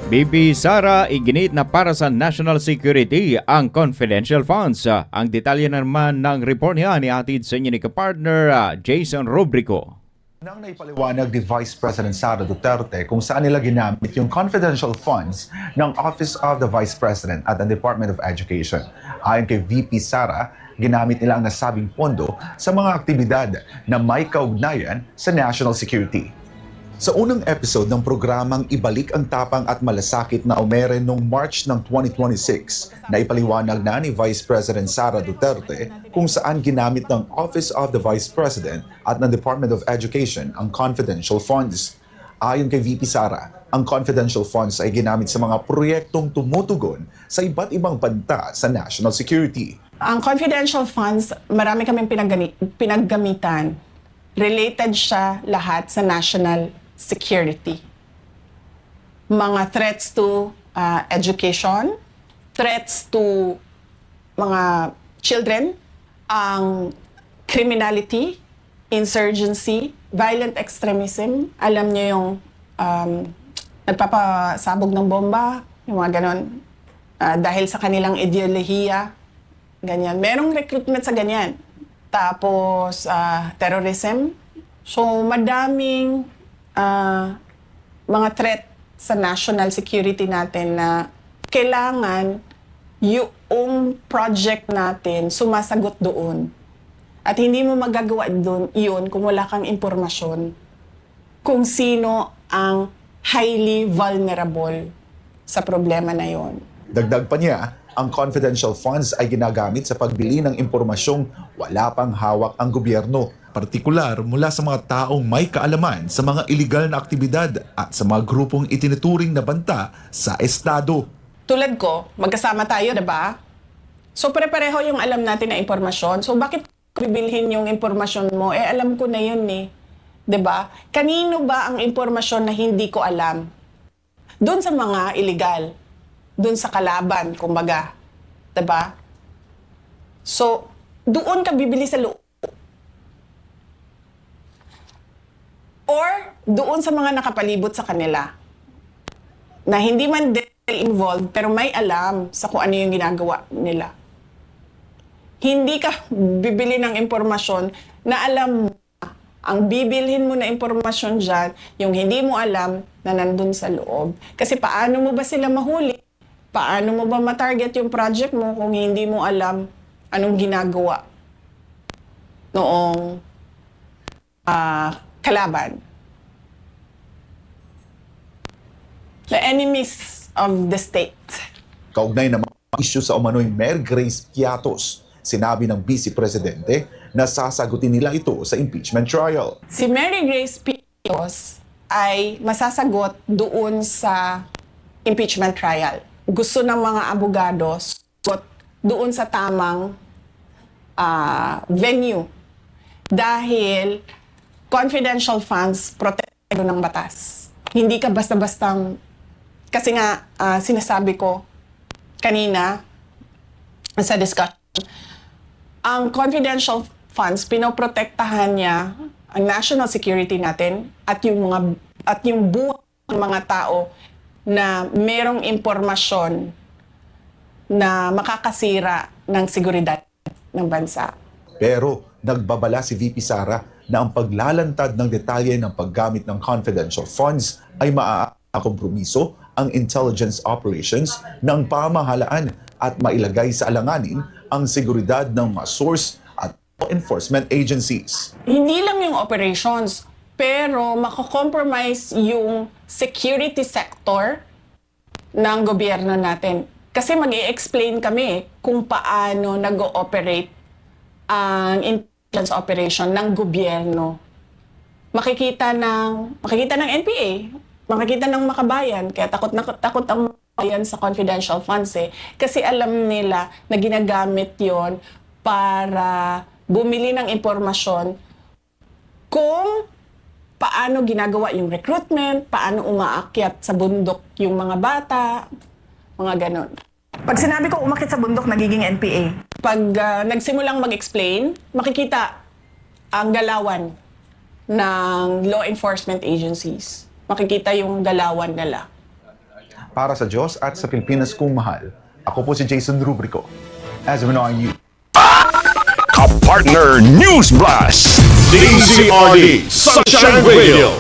BP Sara iginit na para sa national security ang confidential funds. Ang detalye naman ng report niya ni atid sa inyo ni kapartner Jason Rubrico. Nang naipaliwanag ni Vice President Sara Duterte kung saan nila ginamit yung confidential funds ng Office of the Vice President at the Department of Education. Ayon kay VP Sara, ginamit nila ang nasabing pondo sa mga aktibidad na may kaugnayan sa national security. Sa unang episode ng programang Ibalik ang Tapang at Malasakit na umere noong March ng 2026, naipaliwanag na ni Vice President Sara Duterte kung saan ginamit ng Office of the Vice President at ng Department of Education ang confidential funds. Ayon kay VP Sara, ang confidential funds ay ginamit sa mga proyektong tumutugon sa iba't ibang banta sa national security. Ang confidential funds, marami kaming pinaggamitan. Related siya lahat sa national security. Mga threats to education, threats to mga children, ang criminality, insurgency, violent extremism. Alam niyo yung nagpapasabog ng bomba, yung mga ganon. Dahil sa kanilang ideolohiya, ganyan. Merong recruitment sa ganyan. Tapos, terrorism. So, madaming mga threat sa national security natin na kailangan yung project natin sumasagot doon. At hindi mo magagawa doon yun kung wala kang impormasyon kung sino ang highly vulnerable sa problema na yon. Dagdag pa niya, ang confidential funds ay ginagamit sa pagbili ng impormasyong wala pang hawak ang gobyerno, partikular mula sa mga taong may kaalaman sa mga iligal na aktibidad at sa mga grupong itinuturing na banta sa estado. Tulad ko, magkasama tayo, diba? So, pare-pareho yung alam natin na impormasyon. So, bakit bibilhin yung impormasyon mo? Alam ko na yun eh. Diba? Kanino ba ang impormasyon na hindi ko alam? Doon sa mga illegal. Doon sa kalaban, kumbaga. Diba? So, doon ka bibili sa loob. Or, doon sa mga nakapalibot sa kanila. Na hindi man involved, pero may alam sa kung ano yung ginagawa nila. Hindi ka bibili ng impormasyon na alam mo. Ang bibilhin mo na impormasyon dyan, yung hindi mo alam na nandun sa loob. Kasi paano mo ba sila mahuli? Paano mo ba matarget yung project mo kung hindi mo alam anong ginagawa noong kalaban? The enemies of the state. Kaugnay na mga issue sa umano'y Mary Grace Piatos, sinabi ng Vice Presidente na sasagutin nila ito sa impeachment trial. Si Mary Grace Piatos ay masasagot doon sa impeachment trial. Gusto ng mga abogados doon sa tamang venue dahil confidential funds protekto ng batas. Hindi ka basta-bastang, kasi nga sinasabi ko kanina sa discussion, ang confidential funds, pinoprotektahan niya ang national security natin at yung buhay ng mga tao na merong impormasyon na makakasira ng seguridad ng bansa. Pero nagbabala si VP Sara na ang paglalantad ng detalye ng paggamit ng confidential funds ay maakompromiso ang intelligence operations ng pamahalaan at mailagay sa alanganin ang seguridad ng mga source at law enforcement agencies. Hindi lang yung operations, pero mako-compromise yung security sector ng gobyerno natin. Kasi mag-i-explain kami kung paano nag-ooperate ang intelligence operation ng gobyerno. Makikita ng NPA, makikita ng makabayan, kaya takot ang makabayan sa confidential funds eh. Kasi alam nila na ginagamit yon para bumili ng impormasyon kung paano ginagawa yung recruitment, paano umaakyat sa bundok yung mga bata, mga ganon. Pag sinabi ko umakyat sa bundok, nagiging NPA. Pag nagsimulang mag-explain, makikita ang galawan ng law enforcement agencies. Makikita yung galawan nila. para sa Diyos at sa Pilipinas kong mahal. Ako po si Jason Rubrico. As we know you. Kapartner News Blast! DZRD Sunshine Radio